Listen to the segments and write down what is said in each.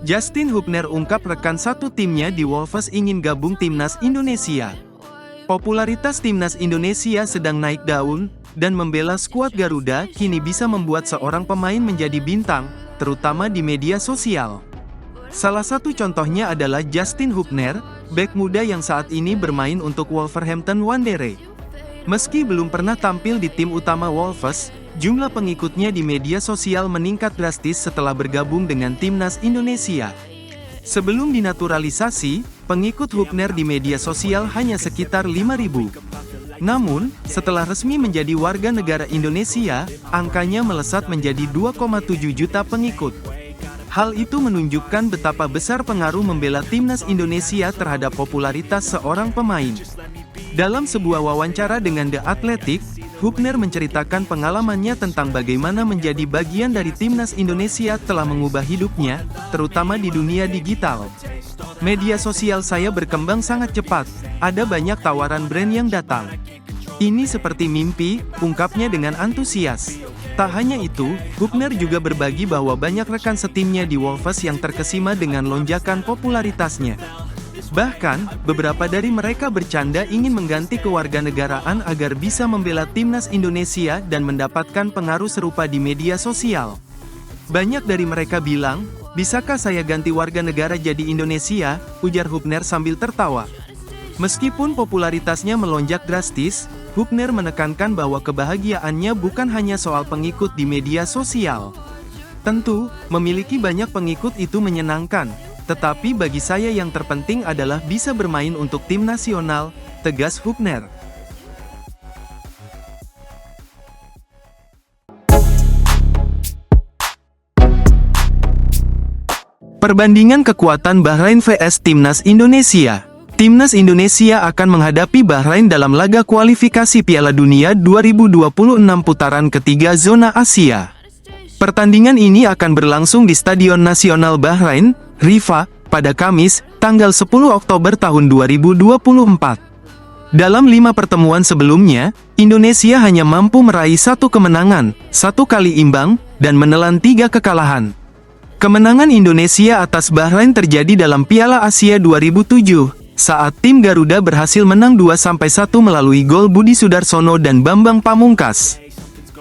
Justin Hubner ungkap rekan satu timnya di Wolves ingin gabung timnas Indonesia. Popularitas timnas Indonesia sedang naik daun, dan membela skuad Garuda kini bisa membuat seorang pemain menjadi bintang, terutama di media sosial. Salah satu contohnya adalah Justin Hubner, bek muda yang saat ini bermain untuk Wolverhampton Wanderers. Meski belum pernah tampil di tim utama Wolves, jumlah pengikutnya di media sosial meningkat drastis setelah bergabung dengan timnas Indonesia. Sebelum dinaturalisasi, pengikut Hubner di media sosial hanya sekitar 5.000. Namun, setelah resmi menjadi warga negara Indonesia, angkanya melesat menjadi 2,7 juta pengikut. Hal itu menunjukkan betapa besar pengaruh membela timnas Indonesia terhadap popularitas seorang pemain. Dalam sebuah wawancara dengan The Athletic, Hubner menceritakan pengalamannya tentang bagaimana menjadi bagian dari timnas Indonesia telah mengubah hidupnya, terutama di dunia digital. Media sosial saya berkembang sangat cepat, ada banyak tawaran brand yang datang. Ini seperti mimpi, ungkapnya dengan antusias. Tak hanya itu, Hubner juga berbagi bahwa banyak rekan setimnya di Wolves yang terkesima dengan lonjakan popularitasnya. Bahkan, beberapa dari mereka bercanda ingin mengganti kewarganegaraan agar bisa membela timnas Indonesia dan mendapatkan pengaruh serupa di media sosial. Banyak dari mereka bilang, "Bisakah saya ganti warga negara jadi Indonesia?" ujar Hubner sambil tertawa. Meskipun popularitasnya melonjak drastis, Hubner menekankan bahwa kebahagiaannya bukan hanya soal pengikut di media sosial. Tentu, memiliki banyak pengikut itu menyenangkan. Tetapi bagi saya yang terpenting adalah bisa bermain untuk tim nasional, tegas Hubner. Perbandingan kekuatan Bahrain vs Timnas Indonesia. Timnas Indonesia akan menghadapi Bahrain dalam laga kualifikasi Piala Dunia 2026 putaran ketiga zona Asia. Pertandingan ini akan berlangsung di Stadion Nasional Bahrain, Rifa, pada Kamis, tanggal 10 Oktober tahun 2024. Dalam 5 pertemuan sebelumnya, Indonesia hanya mampu meraih 1 kemenangan, 1 kali imbang, dan menelan 3 kekalahan. Kemenangan Indonesia atas Bahrain terjadi dalam Piala Asia 2007, saat tim Garuda berhasil menang 2-1 melalui gol Budi Sudarsono dan Bambang Pamungkas.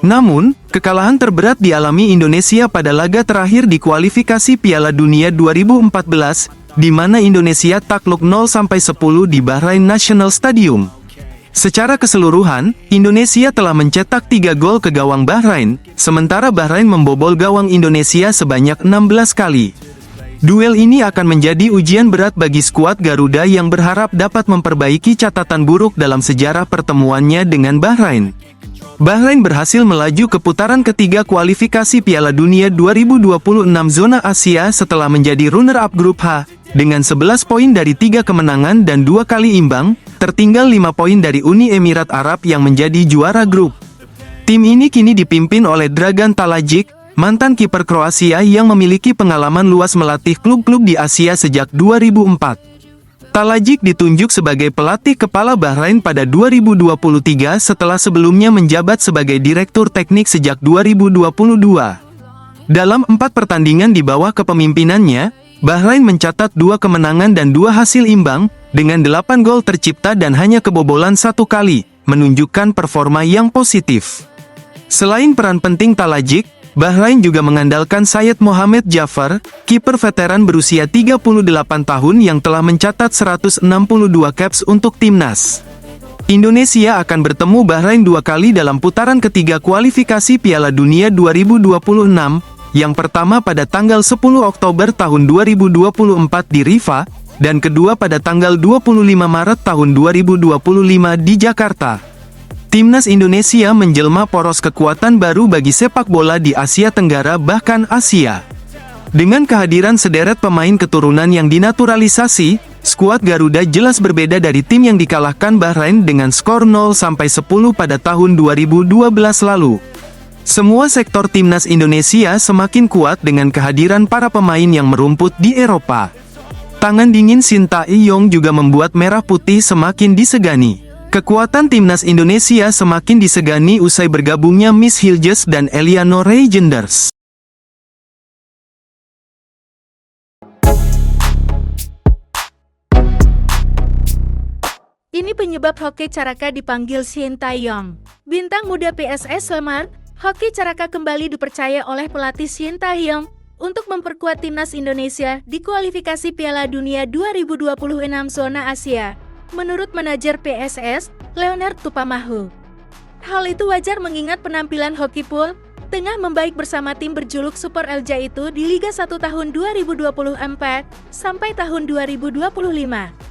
Namun, kekalahan terberat dialami Indonesia pada laga terakhir di kualifikasi Piala Dunia 2014, di mana Indonesia takluk 0-10 di Bahrain National Stadium. Secara keseluruhan, Indonesia telah mencetak 3 gol ke gawang Bahrain, sementara Bahrain membobol gawang Indonesia sebanyak 16 kali. Duel ini akan menjadi ujian berat bagi skuad Garuda yang berharap dapat memperbaiki catatan buruk dalam sejarah pertemuannya dengan Bahrain. Bahrain berhasil melaju ke putaran ketiga kualifikasi Piala Dunia 2026 zona Asia setelah menjadi runner-up grup H, dengan 11 poin dari 3 kemenangan dan 2 kali imbang, tertinggal 5 poin dari Uni Emirat Arab yang menjadi juara grup. Tim ini kini dipimpin oleh Dragan Talajic, mantan kiper Kroasia yang memiliki pengalaman luas melatih klub-klub di Asia sejak 2004. Talajic ditunjuk sebagai pelatih kepala Bahrain pada 2023 setelah sebelumnya menjabat sebagai direktur teknik sejak 2022. Dalam 4 pertandingan di bawah kepemimpinannya, Bahrain mencatat 2 kemenangan dan 2 hasil imbang, dengan 8 gol tercipta dan hanya kebobolan 1 kali, menunjukkan performa yang positif. Selain peran penting Talajic, Bahrain juga mengandalkan Syed Mohamed Jafar, kiper veteran berusia 38 tahun yang telah mencatat 162 caps untuk timnas. Indonesia akan bertemu Bahrain 2 kali dalam putaran ketiga kualifikasi Piala Dunia 2026, yang pertama pada tanggal 10 Oktober tahun 2024 di Rifa, dan kedua pada tanggal 25 Maret tahun 2025 di Jakarta. Timnas Indonesia menjelma poros kekuatan baru bagi sepak bola di Asia Tenggara bahkan Asia. Dengan kehadiran sederet pemain keturunan yang dinaturalisasi, skuad Garuda jelas berbeda dari tim yang dikalahkan Bahrain dengan skor 0-10 pada tahun 2012 lalu. Semua sektor timnas Indonesia semakin kuat dengan kehadiran para pemain yang merumput di Eropa. Tangan dingin Sintayong juga membuat merah putih semakin disegani. Kekuatan timnas Indonesia semakin disegani usai bergabungnya Miss Hilges dan Eliano Reijenders. penyebab Hoki Caraka dipanggil Shin Tae-yong. Bintang muda PSS Lemar, Hoki Caraka kembali dipercaya oleh pelatih Shin Tae-yong untuk memperkuat timnas Indonesia di kualifikasi Piala Dunia 2026 zona Asia. Menurut manajer PSS, Leonard Tupamahu, hal itu wajar mengingat penampilan Hoki Pool tengah membaik bersama tim berjuluk Super Elja itu di Liga 1 tahun 2024 sampai tahun 2025.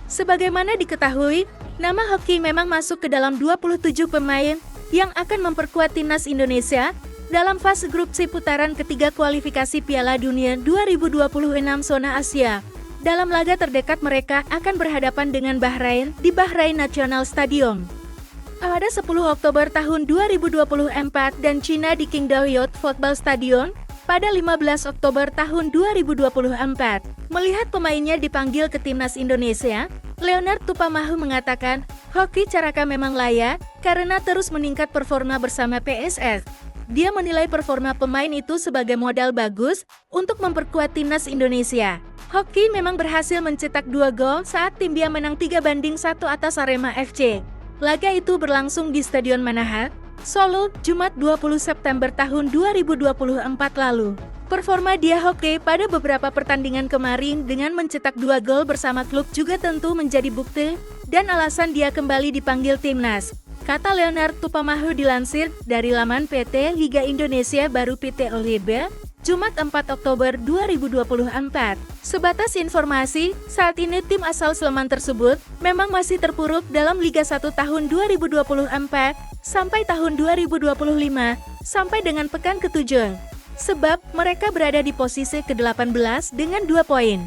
Sebagaimana diketahui, nama Hoki memang masuk ke dalam 27 pemain yang akan memperkuat timnas Indonesia dalam fase grup C putaran ketiga kualifikasi Piala Dunia 2026 zona Asia. Dalam laga terdekat mereka akan berhadapan dengan Bahrain di Bahrain National Stadium pada 10 Oktober tahun 2024 dan Cina di Qingdao Youth Football Stadium pada 15 Oktober tahun 2024. Melihat pemainnya dipanggil ke timnas Indonesia, Leonard Tupamahu mengatakan, Hoki Caraka memang layak karena terus meningkat performa bersama PSS. Dia menilai performa pemain itu sebagai modal bagus untuk memperkuat timnas Indonesia. Hoki memang berhasil mencetak 2 gol saat tim dia menang 3-1 atas Arema FC. Laga itu berlangsung di Stadion Manahan, Solo, Jumat 20 September tahun 2024 lalu. Performa dia Hoki pada beberapa pertandingan kemarin dengan mencetak 2 gol bersama klub juga tentu menjadi bukti dan alasan dia kembali dipanggil timnas. Kata Leonard Tupamahu dilansir dari laman PT Liga Indonesia Baru PT Olibe, Jumat 4 Oktober 2024. Sebatas informasi, saat ini tim asal Sleman tersebut memang masih terpuruk dalam Liga 1 tahun 2024 sampai tahun 2025 sampai dengan pekan ke-7. Sebab mereka berada di posisi ke-18 dengan 2 poin.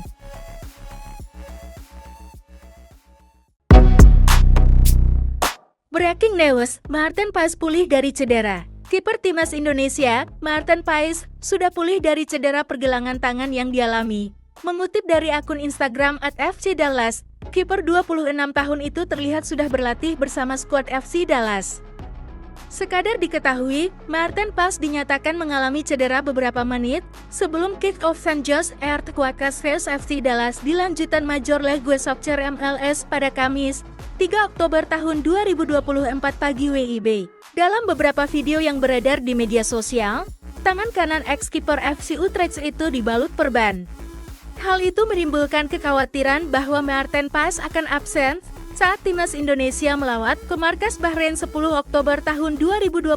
Breaking news, Maarten Paes pulih dari cedera. Kiper timnas Indonesia, Maarten Paes, sudah pulih dari cedera pergelangan tangan yang dialami. Mengutip dari akun Instagram @fcDallas, kiper 26 tahun itu terlihat sudah berlatih bersama skuad FC Dallas. Sekadar diketahui, Maarten Paes dinyatakan mengalami cedera beberapa menit sebelum kick-off St. John's Earthquakes vs FC Dallas di lanjutan Major League Soccer MLS pada Kamis, 3 Oktober tahun 2024 pagi WIB. Dalam beberapa video yang beredar di media sosial, tangan kanan ex-kiper FC Utrecht itu dibalut perban. Hal itu menimbulkan kekhawatiran bahwa Maarten Paes akan absen saat timnas Indonesia melawat ke markas Bahrain 10 Oktober tahun 2024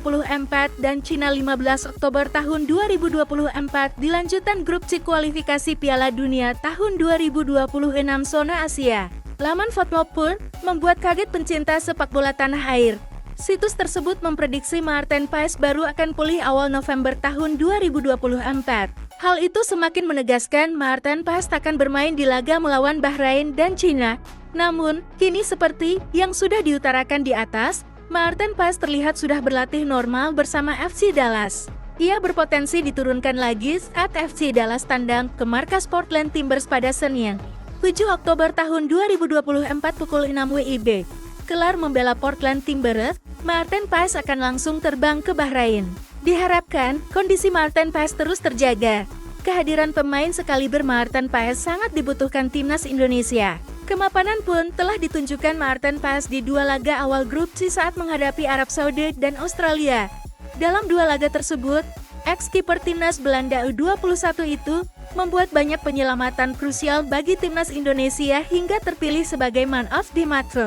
dan Cina 15 Oktober tahun 2024 di lanjutan grup C kualifikasi Piala Dunia tahun 2026 zona Asia. Laman Football pun membuat kaget pencinta sepak bola tanah air. Situs tersebut memprediksi Maarten Paes baru akan pulih awal November tahun 2024. Hal itu semakin menegaskan Maarten Paes takkan bermain di laga melawan Bahrain dan Cina. Namun, kini seperti yang sudah diutarakan di atas, Maarten Paes terlihat sudah berlatih normal bersama FC Dallas. Ia berpotensi diturunkan lagi saat FC Dallas tandang ke markas Portland Timbers pada Senin, 7 Oktober tahun 2024 pukul 6 WIB. Kelar membela Portland Timbers, Maarten Paes akan langsung terbang ke Bahrain. Diharapkan, kondisi Maarten Paes terus terjaga. Kehadiran pemain sekaliber Maarten Paes sangat dibutuhkan timnas Indonesia. Kemapanan pun telah ditunjukkan Maarten Paes di 2 laga awal grup C saat menghadapi Arab Saudi dan Australia. Dalam 2 laga tersebut, ex-kiper timnas Belanda U21 itu membuat banyak penyelamatan krusial bagi timnas Indonesia hingga terpilih sebagai man of the match.